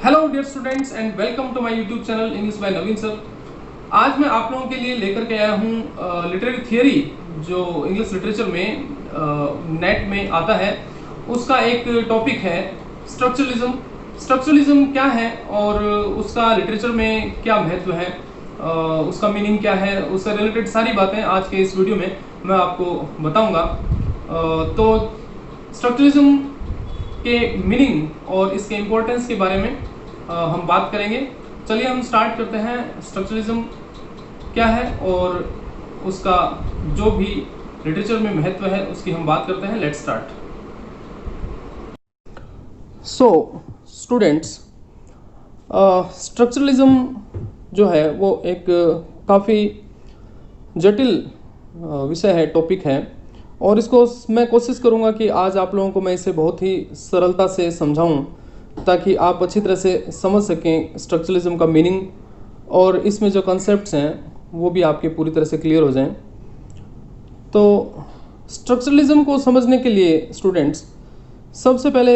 Hello dear students and welcome to my YouTube channel English by Naveen sir. आज मैं आप लोगों के लिए लेकर के आया हूँ लिटरेरी थियरी जो इंग्लिश लिटरेचर में नेट में आता है, उसका एक टॉपिक है स्ट्रक्चरलिज्म। स्ट्रक्चरलिज्म क्या है और उसका लिटरेचर में क्या महत्व है, उसका मीनिंग क्या है, उससे रिलेटेड सारी बातें आज के इस वीडियो में मैं आपको बताऊंगा। तो स्ट्रक्चरलिज्म के मीनिंग और इसके इम्पोर्टेंस के बारे में हम बात करेंगे। चलिए हम स्टार्ट करते हैं। स्ट्रक्चरलिज्म क्या है और उसका जो भी लिटरेचर में महत्व है उसकी हम बात करते हैं। Let's start. So students, structuralism जो है वो एक काफ़ी जटिल विषय है, टॉपिक है, और इसको मैं कोशिश करूंगा कि आज आप लोगों को मैं इसे बहुत ही सरलता से समझाऊं ताकि आप अच्छी तरह से समझ सकें स्ट्रक्चरलिज्म का मीनिंग, और इसमें जो कॉन्सेप्ट्स हैं वो भी आपके पूरी तरह से क्लियर हो जाएं। तो स्ट्रक्चरलिज्म को समझने के लिए स्टूडेंट्स, सबसे पहले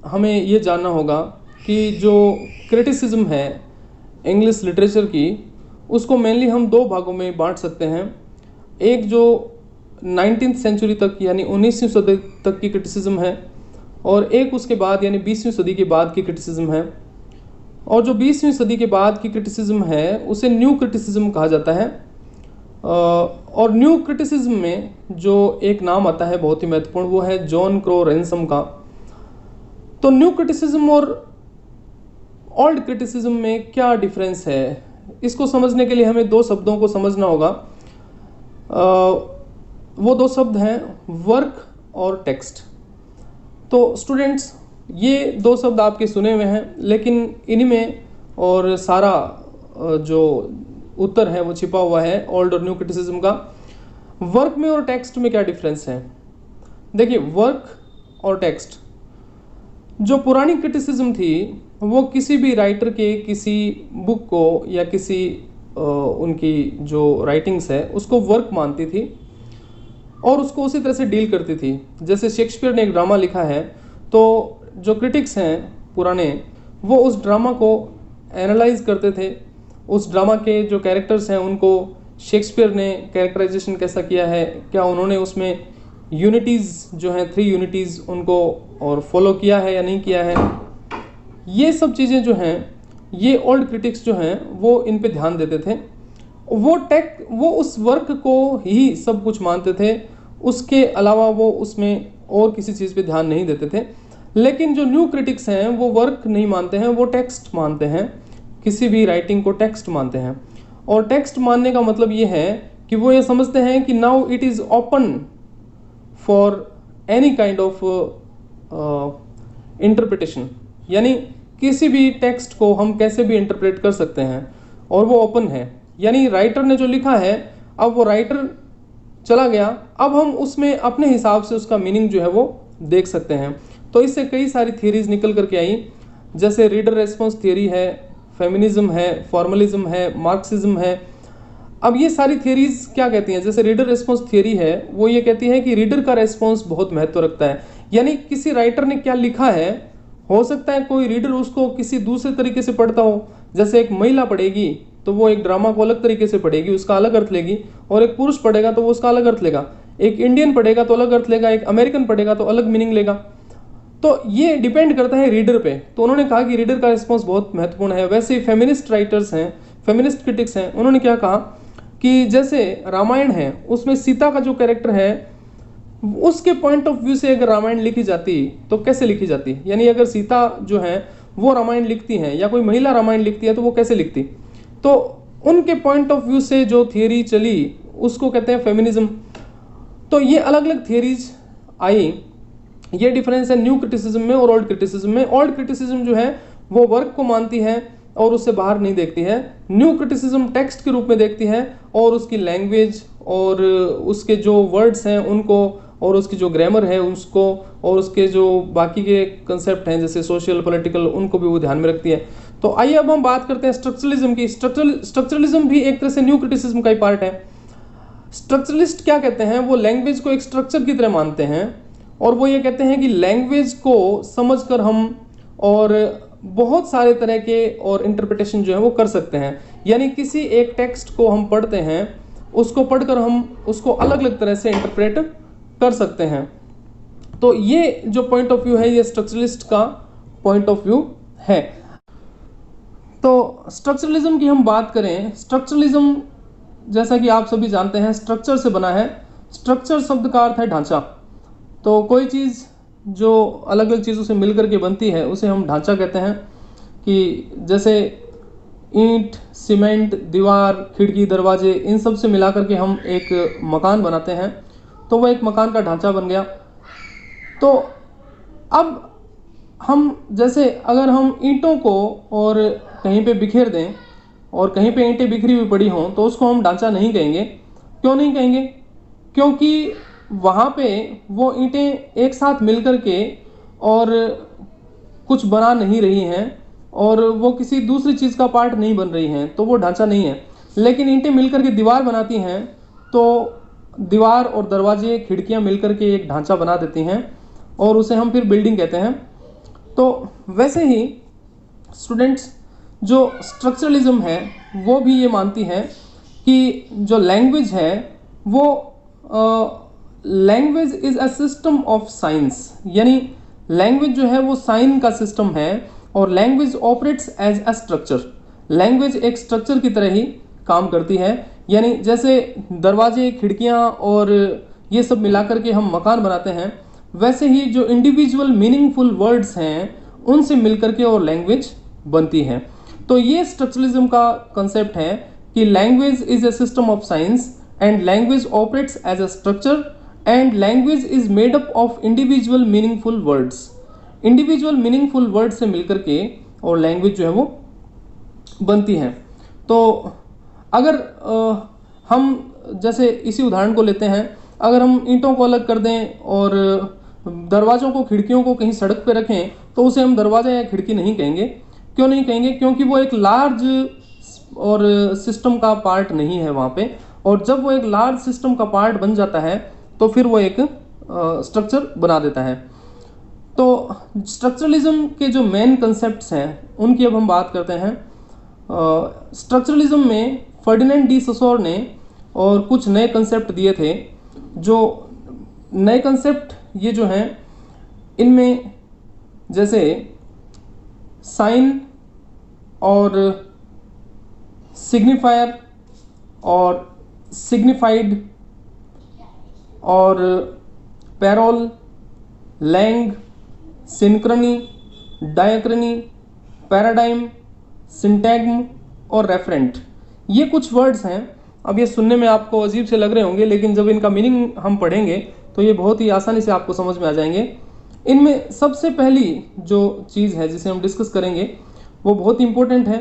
हमें ये जानना होगा कि जो क्रिटिसिज्म है इंग्लिश लिटरेचर की, उसको मेनली हम दो भागों में बांट सकते हैं। एक जो 19th सेंचुरी तक यानी 19वीं सदी तक की क्रिटिसिज्म है, और एक उसके बाद यानी 20वीं सदी के बाद की क्रिटिसिज्म है। और जो 20वीं सदी के बाद की क्रिटिसिज्म है उसे न्यू क्रिटिसिज्म कहा जाता है। और न्यू क्रिटिसिज्म में जो एक नाम आता है बहुत ही महत्वपूर्ण, वो है जॉन क्रो रैनसम का। तो न्यू क्रिटिसिज्म और ओल्ड क्रिटिसिज्म में क्या डिफरेंस है, इसको समझने के लिए हमें दो शब्दों को समझना होगा। वो दो शब्द हैं वर्क और टेक्स्ट। तो स्टूडेंट्स, ये दो शब्द आपके सुने हुए हैं, लेकिन इन्हीं में और सारा जो उत्तर है वो छिपा हुआ है ओल्ड और न्यू क्रिटिसिज्म का। वर्क में और टेक्स्ट में क्या डिफरेंस है? देखिए, वर्क और टेक्स्ट, जो पुरानी क्रिटिसिज्म थी वो किसी भी राइटर के किसी बुक को या किसी उनकी जो राइटिंग्स है उसको वर्क मानती थी और उसको उसी तरह से डील करती थी। जैसे शेक्सपियर ने एक ड्रामा लिखा है, तो जो क्रिटिक्स हैं पुराने, वो उस ड्रामा को एनालाइज करते थे। उस ड्रामा के जो कैरेक्टर्स हैं उनको शेक्सपियर ने कैरेक्टराइजेशन कैसा किया है, क्या उन्होंने उसमें यूनिटीज़ जो हैं 3 यूनिटीज़ उनको और फॉलो किया है या नहीं किया है, ये सब चीज़ें जो हैं ये ओल्ड क्रिटिक्स जो हैं वो इन पे ध्यान देते थे। वो उस वर्क को ही सब कुछ मानते थे, उसके अलावा वो उसमें और किसी चीज़ पे ध्यान नहीं देते थे। लेकिन जो न्यू क्रिटिक्स हैं वो वर्क नहीं मानते हैं, वो टेक्स्ट मानते हैं, किसी भी राइटिंग को टेक्स्ट मानते हैं। और टेक्स्ट मानने का मतलब ये है कि वो ये समझते हैं कि now it is open for any kind of interpretation, यानी किसी भी टेक्स्ट को हम कैसे भी इंटरप्रेट कर सकते हैं और वो ओपन है। यानी राइटर ने जो लिखा है, अब वो राइटर चला गया, अब हम उसमें अपने हिसाब से उसका मीनिंग जो है वो देख सकते हैं। तो इससे कई सारी थियरीज निकल करके आई, जैसे रीडर रेस्पॉन्स थियरी है, फेमिनिज्म है, फॉर्मलिज्म है, मार्क्सिज्म है। अब ये सारी थियरीज क्या कहती हैं? जैसे रीडर रेस्पॉन्स थियरी है, वो ये कहती है कि रीडर का रेस्पॉन्स बहुत महत्व रखता है। यानी किसी राइटर ने क्या लिखा है, हो सकता है कोई रीडर उसको किसी दूसरे तरीके से पढ़ता हो। जैसे एक महिला पढ़ेगी तो वो एक ड्रामा को अलग तरीके से पढ़ेगी, उसका अलग अर्थ लेगी, और एक पुरुष पढ़ेगा तो वो उसका अलग अर्थ लेगा। एक इंडियन पढ़ेगा तो अलग अर्थ लेगा, एक अमेरिकन पढ़ेगा तो अलग मीनिंग लेगा। तो ये डिपेंड करता है रीडर पे। तो उन्होंने कहा कि रीडर का रिस्पॉन्स बहुत महत्वपूर्ण है। वैसे ही फेमिनिस्ट राइटर्स हैं, फेमिनिस्ट क्रिटिक्स हैं, उन्होंने क्या कहा कि जैसे रामायण है, उसमें सीता का जो कैरेक्टर है उसके पॉइंट ऑफ व्यू से अगर रामायण लिखी जाती तो कैसे लिखी जाती, यानी अगर सीता जो है वो रामायण लिखती हैं या कोई महिला रामायण लिखती है तो वो कैसे लिखती। तो उनके पॉइंट ऑफ व्यू से जो थियरी चली उसको कहते हैं फेमिनिज्म। तो ये अलग अलग थियरीज आई। ये डिफरेंस है न्यू क्रिटिसिज्म में और ओल्ड क्रिटिसिज्म में। ओल्ड क्रिटिसिज्म जो है वो वर्क को मानती है और उससे बाहर नहीं देखती है। न्यू क्रिटिसिज्म टेक्स्ट के रूप में देखती है और उसकी लैंग्वेज और उसके जो वर्ड्स हैं उनको, और उसकी जो ग्रामर है उसको, और उसके जो बाकी के कंसेप्ट हैं जैसे सोशल पॉलिटिकल, उनको भी वो ध्यान में रखती है। तो आइए अब हम बात करते हैं स्ट्रक्चरलिज्म की। स्ट्रक्चरलिज्म भी एक तरह से न्यू क्रिटिसिज्म का ही पार्ट है। स्ट्रक्चरलिस्ट क्या कहते हैं? वो लैंग्वेज को एक स्ट्रक्चर की तरह मानते हैं, और वो ये कहते हैं कि लैंग्वेज को समझकर हम और बहुत सारे तरह के और इंटरप्रिटेशन जो है वो कर सकते हैं। यानी किसी एक टेक्स्ट को हम पढ़ते हैं, उसको पढ़कर हम उसको अलग अलग तरह से इंटरप्रेट कर सकते हैं। तो ये जो पॉइंट ऑफ व्यू है, ये स्ट्रक्चरलिस्ट का पॉइंट ऑफ व्यू है। तो स्ट्रक्चरलिज्म की हम बात करें, स्ट्रक्चरलिज्म जैसा कि आप सभी जानते हैं स्ट्रक्चर से बना है। स्ट्रक्चर शब्द का अर्थ है ढांचा। तो कोई चीज़ जो अलग अलग चीज़ों से मिलकर के बनती है उसे हम ढांचा कहते हैं। कि जैसे ईंट, सीमेंट, दीवार, खिड़की, दरवाजे, इन सब से मिलाकर के हम एक मकान बनाते हैं, तो वह एक मकान का ढांचा बन गया। तो अब हम जैसे अगर हम ईंटों को और कहीं पे बिखेर दें और कहीं पे ईंटें बिखरी हुई पड़ी हों तो उसको हम ढांचा नहीं कहेंगे। क्यों नहीं कहेंगे? क्योंकि वहाँ पे वो ईंटें एक साथ मिलकर के और कुछ बना नहीं रही हैं और वो किसी दूसरी चीज़ का पार्ट नहीं बन रही हैं, तो वो ढांचा नहीं है। लेकिन ईंटें मिलकर के दीवार बनाती हैं, तो दीवार और दरवाजे, खिड़कियाँ मिलकर के एक ढांचा बना देती हैं और उसे हम फिर बिल्डिंग कहते हैं। तो वैसे ही स्टूडेंट्स, जो स्ट्रक्चरलिज्म है वो भी ये मानती है कि जो लैंग्वेज है वो language is a system of science. यानी लैंग्वेज जो है वो साइन का सिस्टम है और language operates as a structure. Language एक स्ट्रक्चर की तरह ही काम करती है। यानी जैसे दरवाजे, खिड़कियाँ और ये सब मिलाकर के हम मकान बनाते हैं, वैसे ही जो इंडिविजुअल मीनिंगफुल वर्ड्स हैं उनसे मिलकर के और लैंग्वेज बनती है। तो ये स्ट्रक्चरलिज्म का कंसेप्ट है कि language is a system of science and language operates as a structure and language is made up of individual meaningful words. Individual meaningful word से मिलकर के और लैंग्वेज जो है वो बनती है। तो अगर हम जैसे इसी उदाहरण को लेते हैं, अगर हम ईंटों को अलग कर दें और दरवाज़ों को, खिड़कियों को कहीं सड़क पे रखें तो उसे हम दरवाज़ा या खिड़की नहीं कहेंगे। क्यों नहीं कहेंगे? क्योंकि वो एक लार्ज और सिस्टम का पार्ट नहीं है वहाँ पे। और जब वो एक लार्ज सिस्टम का पार्ट बन जाता है तो फिर वो एक स्ट्रक्चर बना देता है। तो स्ट्रक्चरलिज्म के जो मेन कंसेप्ट्स हैं उनकी अब हम बात करते हैं। स्ट्रक्चरलिज्म में फर्डिनेंड डी ससोर ने और कुछ नए कंसेप्ट दिए थे। जो नए कंसेप्ट ये जो हैं, इनमें जैसे साइन और सिग्निफायर और सिग्निफाइड और पैरोल, लैंग, सिंक्रनी, डायक्रनी, पैराडाइम, सिंटैग्म और रेफरेंट, ये कुछ वर्ड्स हैं। अब ये सुनने में आपको अजीब से लग रहे होंगे, लेकिन जब इनका मीनिंग हम पढ़ेंगे तो ये बहुत ही आसानी से आपको समझ में आ जाएंगे। इनमें सबसे पहली जो चीज़ है जिसे हम डिस्कस करेंगे वो बहुत इंपॉर्टेंट है।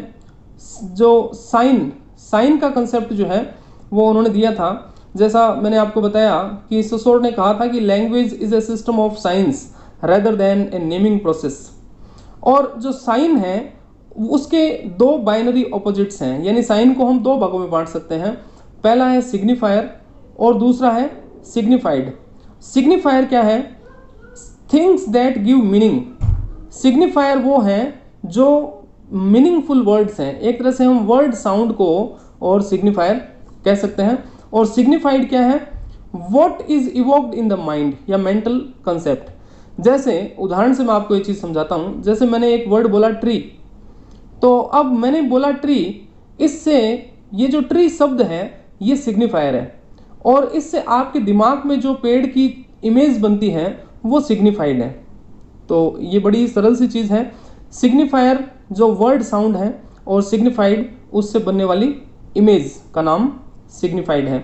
जो साइन का कंसेप्ट जो है वो उन्होंने दिया था। जैसा मैंने आपको बताया कि ससोर ने कहा था कि language is a system of science rather than A naming process. और जो साइन है उसके दो बाइनरी ऑपोजिट्स हैं, यानी साइन को हम दो भागों में बांट सकते हैं। पहला है सिग्निफायर और दूसरा है सिग्निफाइड। सिग्निफायर क्या है? Things that give meaning. Signifier वो हैं जो मीनिंगफुल वर्ड्स हैं। एक तरह से हम वर्ड साउंड को और सिग्निफायर कह सकते हैं। और सिग्निफाइड क्या है? What is evoked in the mind या मेंटल कंसेप्ट। जैसे उदाहरण से मैं आपको ये चीज़ समझाता हूँ। जैसे मैंने एक वर्ड बोला ट्री, तो अब मैंने बोला ट्री, इससे ये जो ट्री शब्द है ये सिग्निफायर है और इससे आपके दिमाग में जो पेड़ की इमेज बनती है वो सिग्निफाइड है। तो ये बड़ी सरल सी चीज़ है। सिग्निफायर जो वर्ड साउंड है और सिग्निफाइड उससे बनने वाली इमेज का नाम सिग्निफाइड है।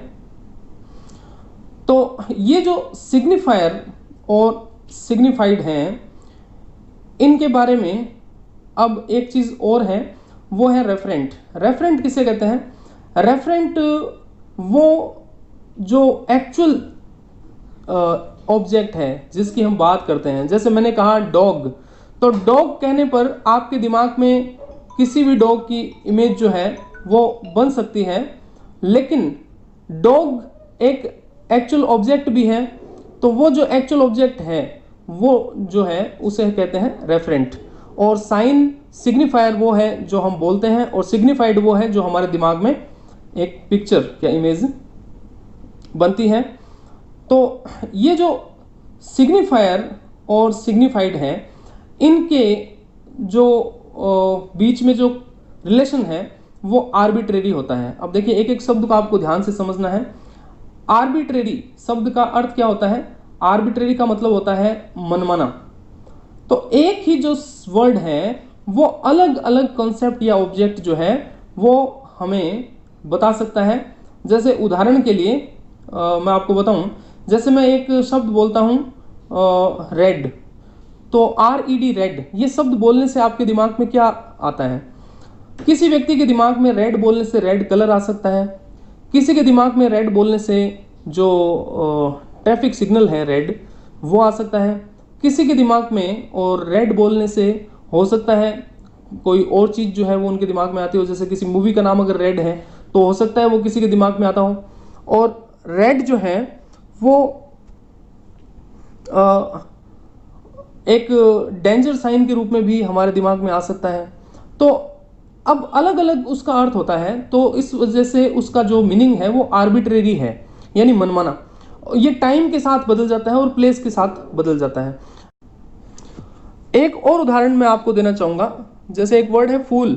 तो ये जो सिग्निफायर और सिग्निफाइड हैं, इनके बारे में अब एक चीज़ और है, वो है रेफरेंट। रेफरेंट किसे कहते हैं? रेफरेंट वो जो एक्चुअल ऑब्जेक्ट है जिसकी हम बात करते हैं। जैसे मैंने कहा डॉग, तो डॉग कहने पर आपके दिमाग में किसी भी डॉग की इमेज जो है वो बन सकती है, लेकिन डॉग एक एक्चुअल ऑब्जेक्ट भी है। तो वो जो एक्चुअल ऑब्जेक्ट है वो जो है उसे कहते हैं रेफरेंट। और साइन सिग्निफायर वो है जो हम बोलते हैं, और सिग्निफाइड वो है जो हमारे दिमाग में एक पिक्चर या इमेज बनती है। तो ये जो सिग्निफायर और सिग्निफाइड है, इनके जो बीच में जो रिलेशन है वो आर्बिट्रेरी होता है। अब देखिए एक एक शब्द को आपको ध्यान से समझना है। आर्बिट्रेरी शब्द का अर्थ क्या होता है? आर्बिट्रेरी का मतलब होता है मनमाना। तो एक ही जो वर्ड है वो अलग अलग कॉन्सेप्ट या ऑब्जेक्ट जो है वो हमें बता सकता है। जैसे उदाहरण के लिए मैं आपको बताऊं, जैसे मैं एक शब्द बोलता हूं रेड, तो RED रेड, ये शब्द बोलने से आपके दिमाग में क्या आता है? किसी व्यक्ति के दिमाग में रेड बोलने से रेड कलर आ सकता है, किसी के दिमाग में रेड बोलने से जो ट्रैफिक सिग्नल है रेड वो आ सकता है, किसी के दिमाग में और रेड बोलने से हो सकता है कोई और चीज़ जो है वो उनके दिमाग में आती हो। जैसे किसी मूवी का नाम अगर रेड है तो हो सकता है वो किसी के दिमाग में आता हो। और रेड जो है वो एक डेंजर साइन के रूप में भी हमारे दिमाग में आ सकता है। तो अब अलग अलग उसका अर्थ होता है, तो इस वजह से उसका जो मीनिंग है वो आर्बिट्रेरी है, यानी मनमाना। ये टाइम के साथ बदल जाता है और प्लेस के साथ बदल जाता है। एक और उदाहरण मैं आपको देना चाहूँगा, जैसे एक वर्ड है फूल।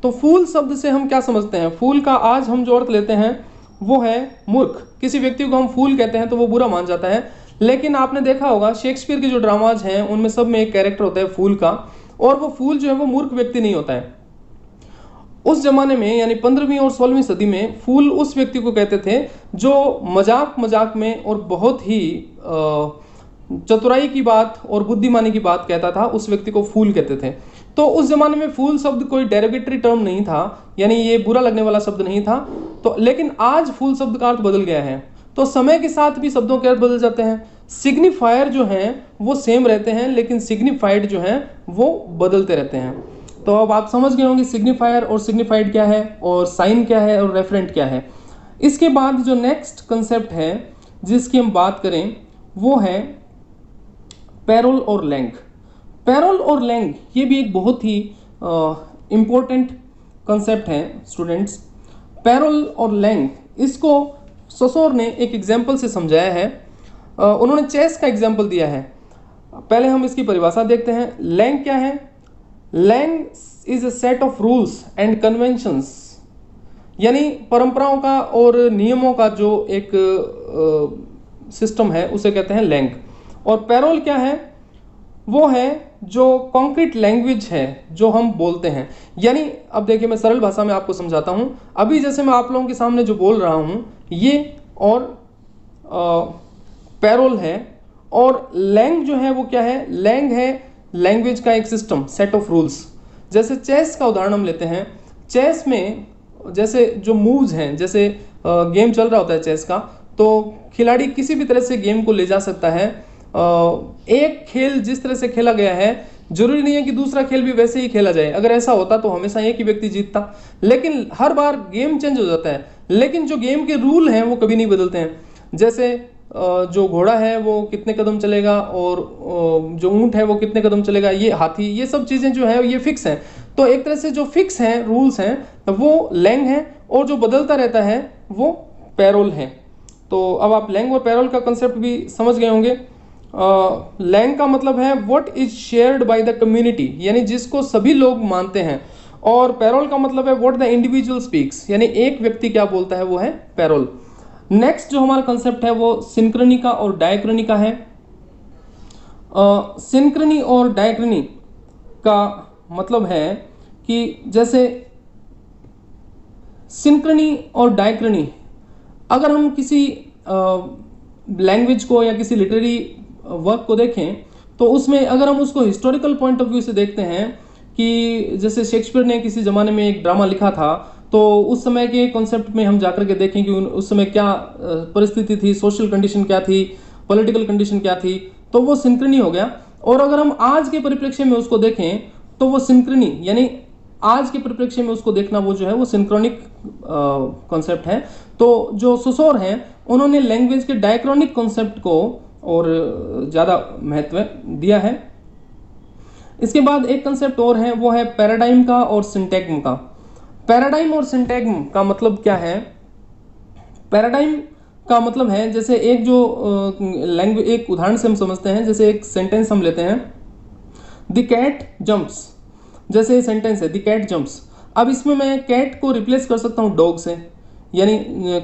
तो फूल शब्द से हम क्या समझते हैं? फूल का आज हम जो अर्थ लेते हैं वो है मूर्ख। किसी व्यक्ति को हम फूल कहते हैं तो वो बुरा मान जाता है, लेकिन आपने देखा होगा शेक्सपियर के जो ड्रामाज हैं उनमें सब में एक कैरेक्टर होता है फूल का, और वो फूल जो है वो मूर्ख व्यक्ति नहीं होता है। उस जमाने में यानी 15वीं और 16वीं सदी में फूल उस व्यक्ति को कहते थे जो मजाक मजाक में और बहुत ही चतुराई की बात और बुद्धिमानी की बात कहता था, उस व्यक्ति को फूल कहते थे। तो उस जमाने में फूल शब्द कोई डेरोगेटरी टर्म नहीं था, यानी ये बुरा लगने वाला शब्द नहीं था। तो लेकिन आज फूल शब्द का अर्थ बदल गया है, तो समय के साथ भी शब्दों के अर्थ बदल जाते हैं। सिग्निफायर जो हैं वो सेम रहते हैं, लेकिन सिग्निफाइड जो हैं वो बदलते रहते हैं। तो अब आप समझ गए होंगे सिग्निफायर और सिग्निफाइड क्या है, और साइन क्या है, और रेफरेंट क्या है। इसके बाद जो नेक्स्ट कंसेप्ट है जिसकी हम बात करें वो है पैरोल और लैंग। पैरोल और लैंग ये भी एक बहुत ही इम्पोर्टेंट कंसेप्ट है स्टूडेंट्स। पैरोल और लैंग इसको ससोर ने एक एग्जाम्पल से समझाया है। उन्होंने चेस का एग्जाम्पल दिया है। पहले हम इसकी परिभाषा देखते हैं। लैंग क्या है? लैंग is a set of rules and conventions, यानी परंपराओं का और नियमों का जो एक सिस्टम है उसे कहते हैं लैंग। और पैरोल क्या है? वो है जो कॉन्क्रीट लैंग्वेज है जो हम बोलते हैं। यानी अब देखिए मैं सरल भाषा में आपको समझाता हूँ। अभी जैसे मैं आप लोगों के सामने जो बोल रहा हूँ ये और पैरोल है, और लैंग जो है वो क्या है? लैंग है लैंग्वेज का एक सिस्टम, सेट ऑफ रूल्स। जैसे चेस का उदाहरण हम लेते हैं। चेस में जैसे जो मूव्स हैं, जैसे गेम चल रहा होता है चेस का, तो खिलाड़ी किसी भी तरह से गेम को ले जा सकता है। एक खेल जिस तरह से खेला गया है जरूरी नहीं है कि दूसरा खेल भी वैसे ही खेला जाए। अगर ऐसा होता तो हमेशा एक ही व्यक्ति जीतता, लेकिन हर बार गेम चेंज हो जाता है, लेकिन जो गेम के रूल हैं वो कभी नहीं बदलते हैं। जैसे जो घोड़ा है वो कितने कदम चलेगा, और जो ऊंट है वो कितने कदम चलेगा, ये हाथी, ये सब चीज़ें जो है ये फिक्स हैं। तो एक तरह से जो फिक्स हैं रूल्स हैं वो लैंग है, और जो बदलता रहता है वो पैरोल है। तो अब आप लैंग और पैरोल का कंसेप्ट भी समझ गए होंगे। लैंग का मतलब है what is shared by the community, यानी जिसको सभी लोग मानते हैं। और पैरोल का मतलब है व्हाट द इंडिविजुअल स्पीक्स, यानी एक व्यक्ति क्या बोलता है वो है पैरोल। नेक्स्ट जो हमारा कंसेप्ट है वो सिंक्रोनी का और डायक्रनी का है। सिंक्रोनी और डायक्रनी का मतलब है कि जैसे सिंक्रोनी और डायक्रनी, अगर हम किसी लैंग्वेज को या किसी लिटरेरी वर्क को देखें तो उसमें अगर हम उसको हिस्टोरिकल पॉइंट ऑफ व्यू से देखते हैं कि जैसे शेक्सपियर ने किसी ज़माने में एक ड्रामा लिखा था, तो उस समय के कॉन्सेप्ट में हम जाकर के देखें कि उस समय क्या परिस्थिति थी, सोशल कंडीशन क्या थी, पॉलिटिकल कंडीशन क्या थी, तो वो सिंक्रोनी हो गया। और अगर हम आज के परिप्रेक्ष्य में उसको देखें तो वो सिंक्रोनी, यानी आज के परिप्रेक्ष्य में उसको देखना वो जो है वो सिंक्रोनिक कॉन्सेप्ट है। तो जो ससोर हैं उन्होंने लैंग्वेज के डायक्रॉनिक कॉन्सेप्ट को और ज़्यादा महत्व दिया है। इसके बाद एक कंसेप्ट और है, वो है पैराडाइम का और सिंटैग्म का। पैराडाइम और सिंटैग्म का मतलब क्या है? पैराडाइम का मतलब है, जैसे एक जो लैंग्वेज, एक उदाहरण से हम समझते हैं, जैसे एक सेंटेंस हम लेते हैं, द कैट जंप्स, जैसे ये सेंटेंस है द कैट जंप्स। अब इसमें मैं कैट को रिप्लेस कर सकता हूँ डॉग से, यानी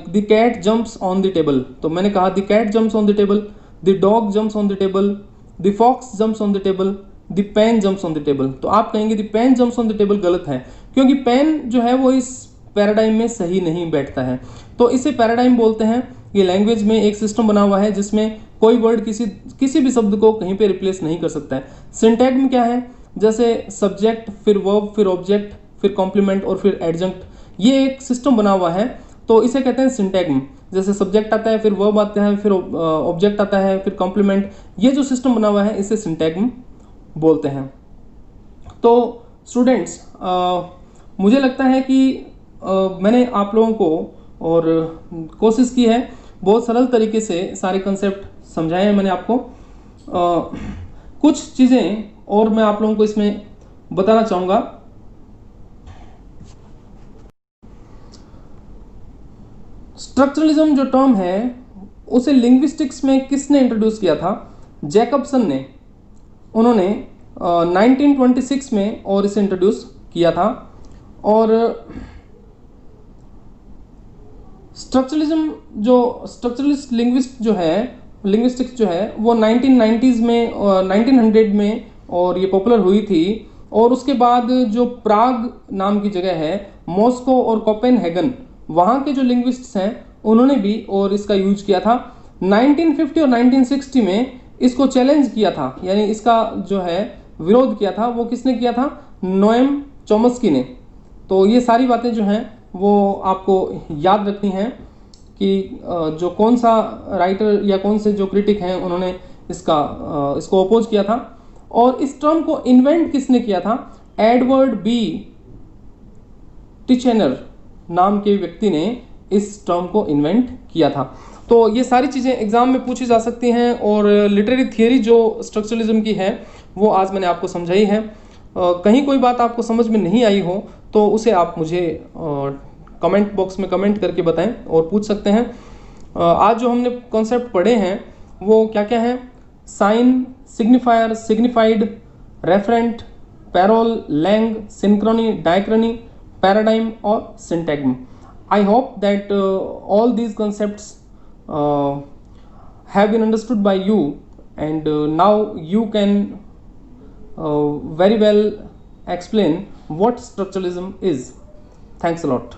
the cat jumps on the table, तो मैंने कहा the cat jumps on the table, the dog jumps on the table, the fox jumps on the table, the pen jumps on the table. तो आप कहेंगे the pen jumps on the table गलत है, क्योंकि pen जो है वो इस पैराडाइम में सही नहीं बैठता है। तो इसे पैराडाइम बोलते हैं। ये लैंग्वेज में एक सिस्टम बना हुआ है जिसमें कोई वर्ड किसी भी शब्द को कहीं पे रिप्लेस नहीं कर सकता है। सिंटैग्म क्या है? जैसे सब्जेक्ट, फिर वर्ब, फिर ऑब्जेक्ट, फिर कॉम्प्लीमेंट और फिर एडजंक्ट, ये एक सिस्टम बना हुआ है, तो इसे कहते हैं सिंटैग्म। जैसे सब्जेक्ट आता है, फिर वर्ब आता है, फिर ऑब्जेक्ट आता है, फिर कॉम्प्लीमेंट, ये जो सिस्टम बना हुआ है इसे सिंटैग्म बोलते हैं। तो स्टूडेंट्स, मुझे लगता है कि मैंने आप लोगों को और कोशिश की है बहुत सरल तरीके से सारे कंसेप्ट समझाए हैं मैंने आपको। कुछ चीज़ें और मैं आप लोगों को इसमें बताना चाहूँगा। स्ट्रक्चरलिज्म जो टर्म है उसे लिंग्विस्टिक्स में किसने इंट्रोड्यूस किया था? जैकबसन ने। उन्होंने 1926 में और इसे इंट्रोड्यूस किया था। और स्ट्रक्चरलिस्ट लिंग्विस्ट जो है, लिंग्विस्टिक्स जो है वो 1990s में 1900 में और ये पॉपुलर हुई थी। और उसके बाद जो प्राग नाम की जगह है, मॉस्को और कोपेनहेगन, वहाँ के जो लिंग्विस्ट्स हैं उन्होंने भी और इसका यूज किया था। 1950 और 1960 में इसको चैलेंज किया था, यानी इसका जो है विरोध किया था, वो किसने किया था? नोएम चॉम्स्की ने। तो ये सारी बातें जो हैं वो आपको याद रखनी है कि जो कौन सा राइटर या कौन से जो क्रिटिक हैं उन्होंने इसको अपोज किया था। और इस टर्म को इन्वेंट किसने किया था? एडवर्ड बी टिचेनर नाम के व्यक्ति ने इस टर्म को इन्वेंट किया था। तो ये सारी चीज़ें एग्जाम में पूछी जा सकती हैं। और लिटरेरी थियरी जो स्ट्रक्चरलिज्म की है वो आज मैंने आपको समझाई है। कहीं कोई बात आपको समझ में नहीं आई हो तो उसे आप मुझे कमेंट बॉक्स में कमेंट करके बताएं और पूछ सकते हैं। आज जो हमने कॉन्सेप्ट पढ़े हैं वो क्या क्या हैं? Sign, signifier, signified, referent, parole, langue, synchrony, diachrony, paradigm और syntagm. I hope that all these concepts have been understood by you, and now you can very well explain what structuralism is. Thanks a lot.